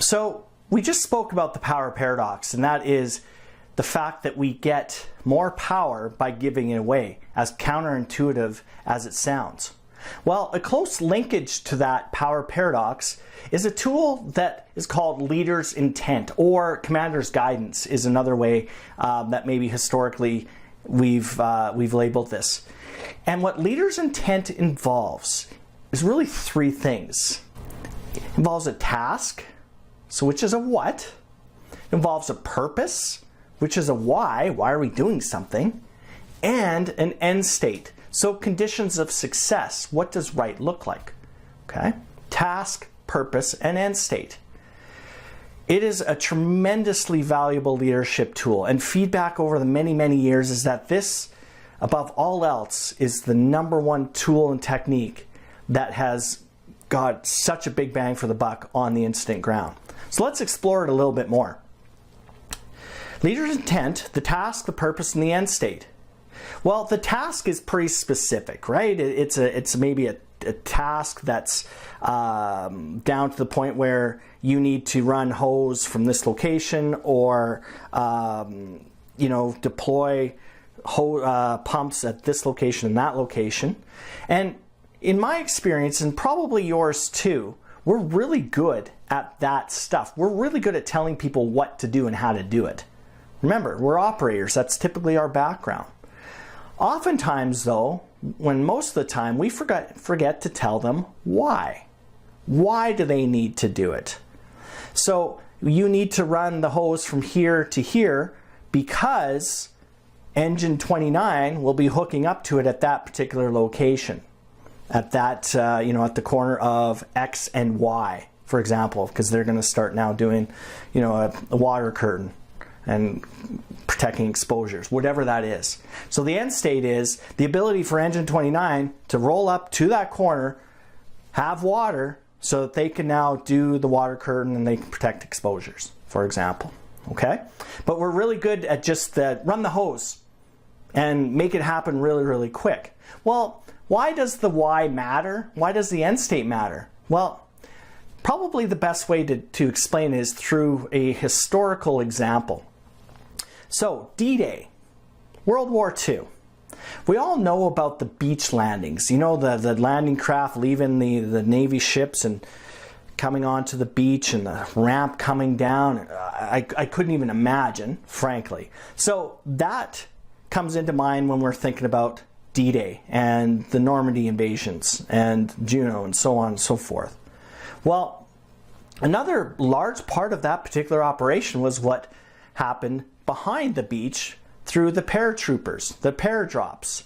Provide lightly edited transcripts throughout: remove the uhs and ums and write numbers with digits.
So we just spoke about the power paradox, and that is the fact that we get more power by giving it away, as counterintuitive as it sounds. Well, a close linkage to that power paradox is a tool that is called leader's intent, or commander's guidance is another way that maybe historically we've labeled this. And what leader's intent involves is really three things. It involves a task, so which is a what. It involves a purpose, which is a why. Why are we doing something? And an end state. So conditions of success. What does right look like? Okay. Task, purpose, and end state. It is a tremendously valuable leadership tool, and feedback over the many, many years is that this, above all else, is the #1 tool and technique that has got such a big bang for the buck on the incident ground. So let's explore it a little bit more. Leader's intent, the task, the purpose, and the end state. Well, the task is pretty specific, right? It's maybe a task that's down to the point where you need to run hose from this location, or deploy pumps at this location and that location. And in my experience, and probably yours too, we're really good at that stuff. We're really good at telling people what to do and how to do it. Remember, we're operators. That's typically our background. Oftentimes, though, when most of the time, we forget to tell them why. Why do they need to do it? So you need to run the hose from here to here because engine 29 will be hooking up to it at that particular location, at that at the corner of X and Y, for example, because they're going to start now doing a water curtain and protecting exposures, whatever that is. So the end state is the ability for engine 29 to roll up to that corner, have water, so that they can now do the water curtain and they can protect exposures, for example. Okay? But we're really good at just run the hose and make it happen really, really quick. Well, why does the why matter? Why does the end state matter? Well, probably the best way to explain it is through a historical example. So, D-Day, World War II. We all know about the beach landings. You know, the landing craft leaving the Navy ships and coming onto the beach, and the ramp coming down. I couldn't even imagine, frankly. So that comes into mind when we're thinking about D-Day and the Normandy invasions and Juno and so on and so forth. Well, another large part of that particular operation was what happened behind the beach through the paratroopers, the paradrops.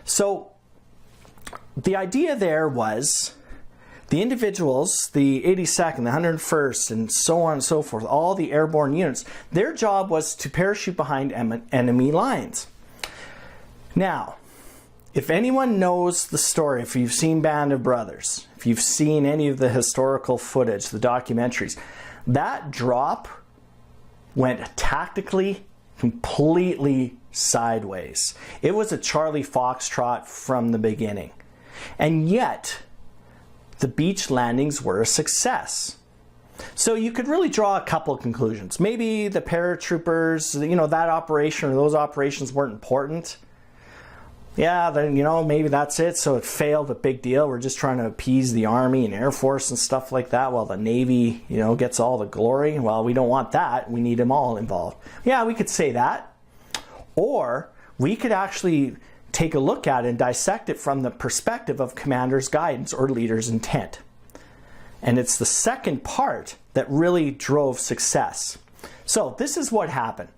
So the idea there was the individuals, the 82nd, the 101st, and so on and so forth, all the airborne units, their job was to parachute behind enemy lines. Now, if anyone knows the story, if you've seen Band of Brothers, if you've seen any of the historical footage, the documentaries, that drop went tactically completely sideways. It was a Charlie Foxtrot from the beginning. And yet, the beach landings were a success. So you could really draw a couple of conclusions. Maybe the paratroopers, that operation or those operations weren't important. Yeah, then, maybe that's it. So it failed, a big deal. We're just trying to appease the Army and Air Force and stuff like that while the Navy, gets all the glory. Well, we don't want that. We need them all involved. Yeah, we could say that. Or we could actually take a look at it and dissect it from the perspective of commander's guidance or leader's intent. And it's the second part that really drove success. So this is what happened.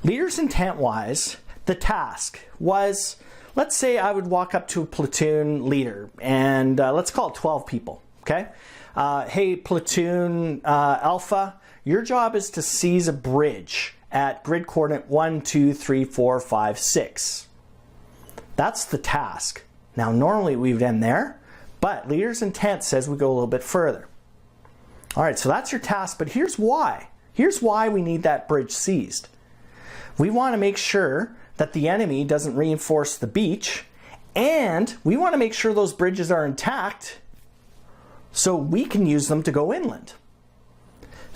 Leader's intent-wise, the task was, let's say I would walk up to a platoon leader, and let's call it 12 people, okay? Hey, platoon Alpha, your job is to seize a bridge at grid coordinate 1, 2, 3, 4, 5, 6. That's the task. Now, normally we would end there, but leader's intent says we go a little bit further. All right, so that's your task, but here's why. Here's why we need that bridge seized. We want to make sure that the enemy doesn't reinforce the beach, and we want to make sure those bridges are intact so we can use them to go inland.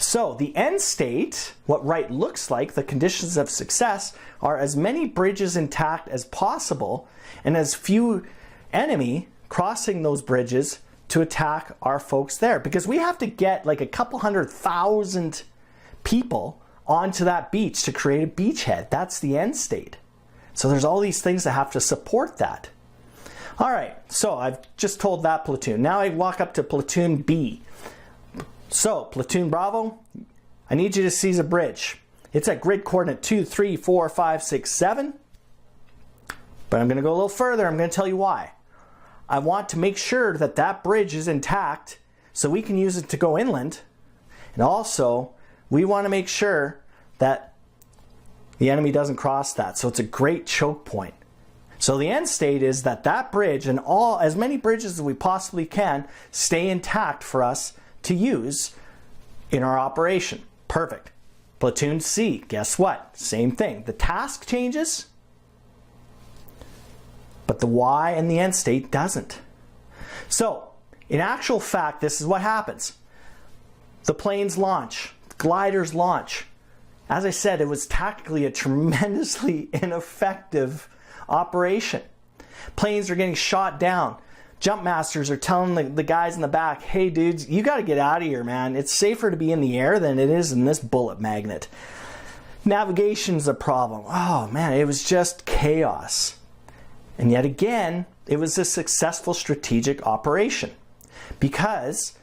So the end state, what right looks like, the conditions of success, are as many bridges intact as possible and as few enemy crossing those bridges to attack our folks there. Because we have to get like a couple 100,000 people onto that beach to create a beachhead. That's the end state. So there's all these things that have to support that. All right, so I've just told that platoon. Now I walk up to platoon B. So, platoon Bravo, I need you to seize a bridge. It's at grid coordinate 2, 3, 4, 5, 6, 7. But I'm going to go a little further. I'm going to tell you why. I want to make sure that that bridge is intact so we can use it to go inland. And also, we want to make sure that the enemy doesn't cross that. So it's a great choke point. So the end state is that that bridge and as many bridges as we possibly can stay intact for us to use in our operation. Perfect. Platoon C, guess what? Same thing. The task changes, but the why and the end state doesn't. So, in actual fact, this is what happens. The planes launch, gliders launch. As I said, it was tactically a tremendously ineffective operation. Planes are getting shot down. Jump masters are telling the guys in the back, hey dudes, you got to get out of here, man. It's safer to be in the air than it is in this bullet magnet. Navigation's a problem. Oh man, it was just chaos. And yet again, it was a successful strategic operation because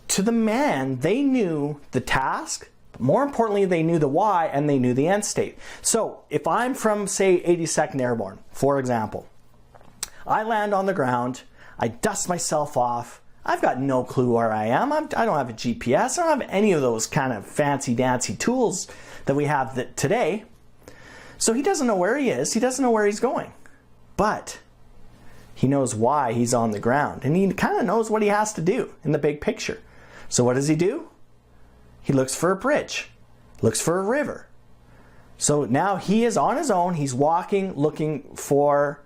to the man, they knew the task, but more importantly, they knew the why and they knew the end state. So if I'm from, say, 82nd Airborne, for example, I land on the ground, I dust myself off. I've got no clue where I am. I don't have a GPS. I don't have any of those kind of fancy-dancy tools that we have today. So he doesn't know where he is. He doesn't know where he's going. But he knows why he's on the ground. And he kind of knows what he has to do in the big picture. So what does he do? He looks for a bridge. Looks for a river. So now he is on his own. He's walking, looking for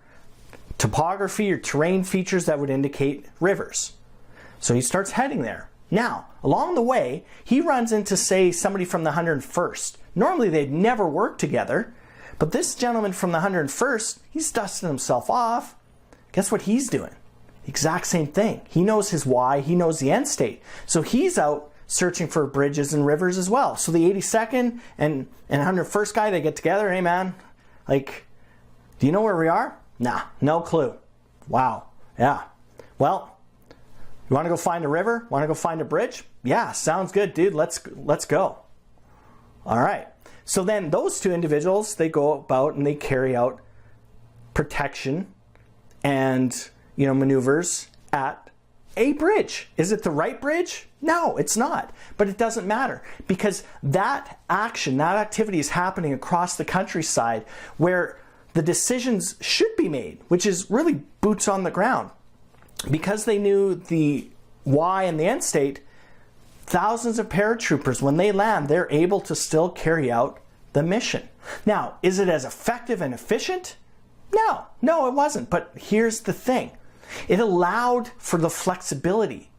topography or terrain features that would indicate rivers. So he starts heading there. Now, along the way, he runs into, say, somebody from the 101st. Normally, they'd never work together, but this gentleman from the 101st, he's dusting himself off. Guess what he's doing? The exact same thing. He knows his why, he knows the end state. So he's out searching for bridges and rivers as well. So the 82nd and 101st guy, they get together. Hey, man, like, do you know where we are? Nah, no clue. Wow. Yeah. Well, you want to go find a river? Want to go find a bridge? Yeah, sounds good, dude. Let's go. All right. So then those two individuals, they go about and they carry out protection and, maneuvers at a bridge. Is it the right bridge? No, it's not. But it doesn't matter because that action, that activity is happening across the countryside where the decisions should be made, which is really boots on the ground. Because they knew the why and the end state, thousands of paratroopers, when they land, they're able to still carry out the mission. Now, is it as effective and efficient? No, it wasn't. But here's the thing. It allowed for the flexibility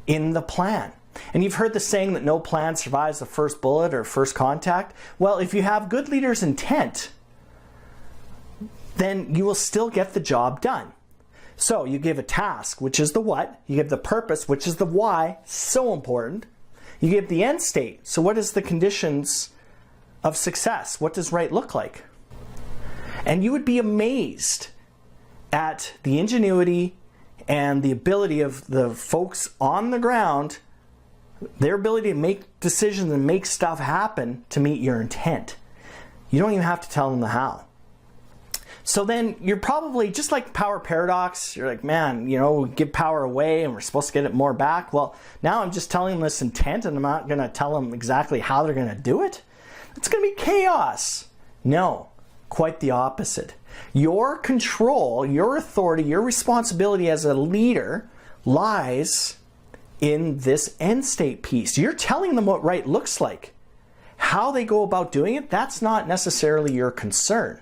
in the plan. And you've heard the saying that no plan survives the first bullet or first contact. Well, if you have good leaders' intent, then you will still get the job done. So you give a task, which is the what. You give the purpose, which is the why, so important. You give the end state. So what is the conditions of success? What does right look like? And you would be amazed at the ingenuity and the ability of the folks on the ground, their ability to make decisions and make stuff happen to meet your intent. You don't even have to tell them the how. So then you're probably, just like power paradox, you're like, man, we give power away and we're supposed to get it more back. Well, now I'm just telling them this intent and I'm not going to tell them exactly how they're going to do it. It's going to be chaos. No, quite the opposite. Your control, your authority, your responsibility as a leader lies in this end state piece. You're telling them what right looks like. How they go about doing it, that's not necessarily your concern.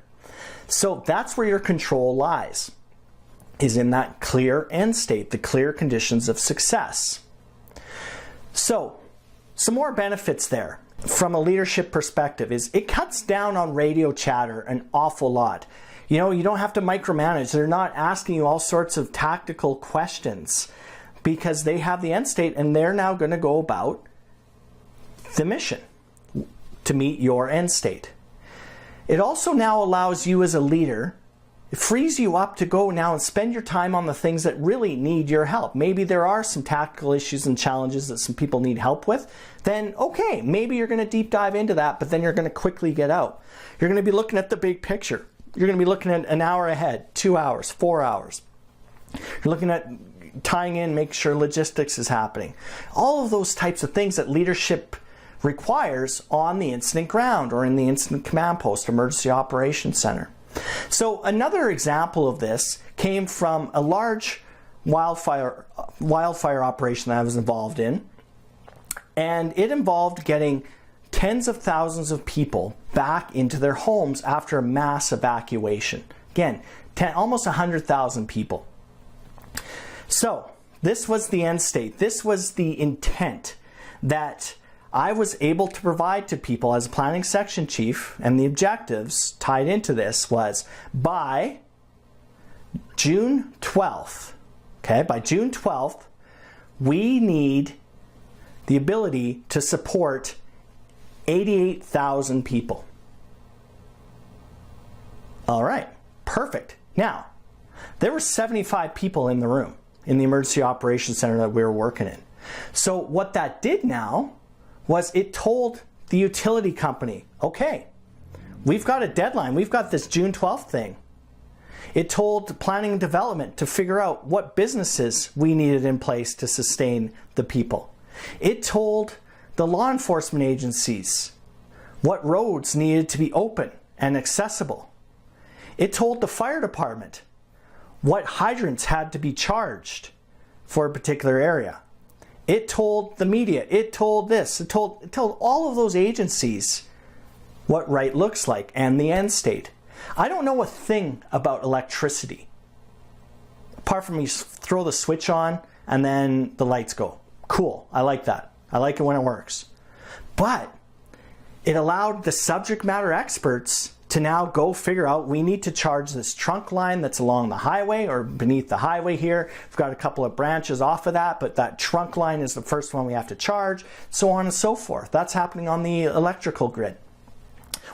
So that's where your control lies, is in that clear end state, the clear conditions of success. So some more benefits there from a leadership perspective is it cuts down on radio chatter an awful lot. You know, you don't have to micromanage. They're not asking you all sorts of tactical questions because they have the end state and they're now going to go about the mission to meet your end state. It also now allows you as a leader, it frees you up to go now and spend your time on the things that really need your help. Maybe there are some tactical issues and challenges that some people need help with. Then, okay, maybe you're going to deep dive into that, but then you're going to quickly get out. You're going to be looking at the big picture. You're going to be looking at an hour ahead, 2 hours, 4 hours. You're looking at tying in, make sure logistics is happening. All of those types of things that leadership requires on the incident ground or in the incident command post, emergency operations center. So another example of this came from a large wildfire operation that I was involved in, and it involved getting tens of thousands of people back into their homes after a mass evacuation. Again, almost 100,000 people. So this was the end state. This was the intent that I was able to provide to people as a planning section chief, and the objectives tied into this was by June 12th, okay, by June 12th, we need the ability to support 88,000 people. All right, perfect. Now, there were 75 people in the room in the emergency operations center that we were working in. So what that did now was it told the utility company, okay, we've got a deadline. We've got this June 12th thing. It told planning and development to figure out what businesses we needed in place to sustain the people. It told the law enforcement agencies what roads needed to be open and accessible. It told the fire department what hydrants had to be charged for a particular area. It told the media, it told this, it told all of those agencies what right looks like and the end state. I don't know a thing about electricity, apart from you throw the switch on and then the lights go. Cool, I like that. I like it when it works. But it allowed the subject matter experts to now go figure out, we need to charge this trunk line that's along the highway or beneath the highway here. We've got a couple of branches off of that, but that trunk line is the first one we have to charge, so on and so forth. That's happening on the electrical grid.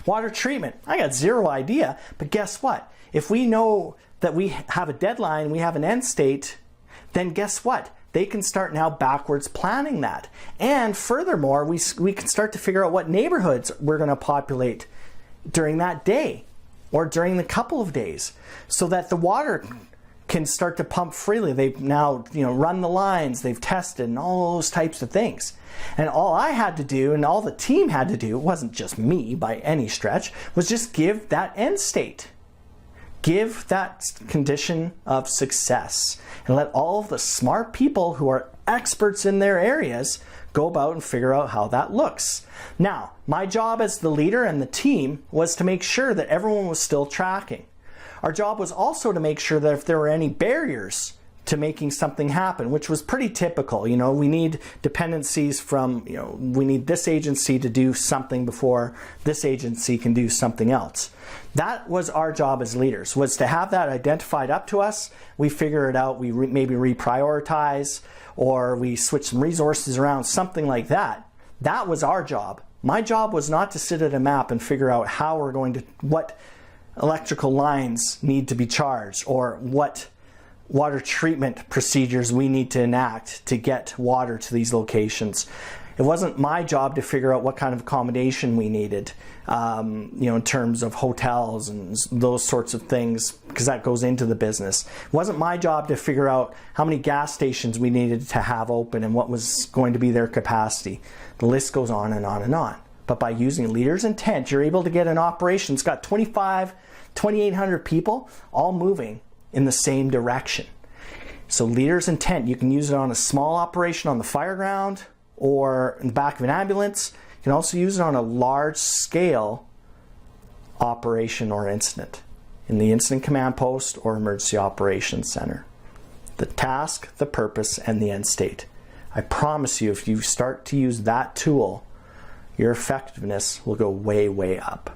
Water treatment, I got zero idea, but guess what? If we know that we have a deadline, we have an end state, then guess what? They can start now backwards planning that. And furthermore, we can start to figure out what neighborhoods we're going to populate during that day or during the couple of days so that the water can start to pump freely. They've now run the lines, they've tested and all those types of things. And all I had to do and all the team had to do, it wasn't just me by any stretch, was just give that end state. Give that condition of success and let all of the smart people who are experts in their areas go about and figure out how that looks. Now, my job as the leader and the team was to make sure that everyone was still tracking. Our job was also to make sure that if there were any barriers to making something happen, which was pretty typical. We need dependencies from, we need this agency to do something before this agency can do something else. That was our job as leaders, was to have that identified up to us. We figure it out, we maybe reprioritize, or we switch some resources around, something like that. That was our job. My job was not to sit at a map and figure out how we're going to, what electrical lines need to be charged, or what water treatment procedures we need to enact to get water to these locations. It wasn't my job to figure out what kind of accommodation we needed, in terms of hotels and those sorts of things, because that goes into the business. It wasn't my job to figure out how many gas stations we needed to have open and what was going to be their capacity. The list goes on and on and on. But by using leaders' intent, you're able to get an operation that's got 2,800 people all moving in the same direction. So leaders' intent, you can use it on a small operation on the fire ground or in the back of an ambulance. You can also use it on a large scale operation or incident in the incident command post or emergency operations center. The task, the purpose, and the end state. I promise you, if you start to use that tool, your effectiveness will go way, way up.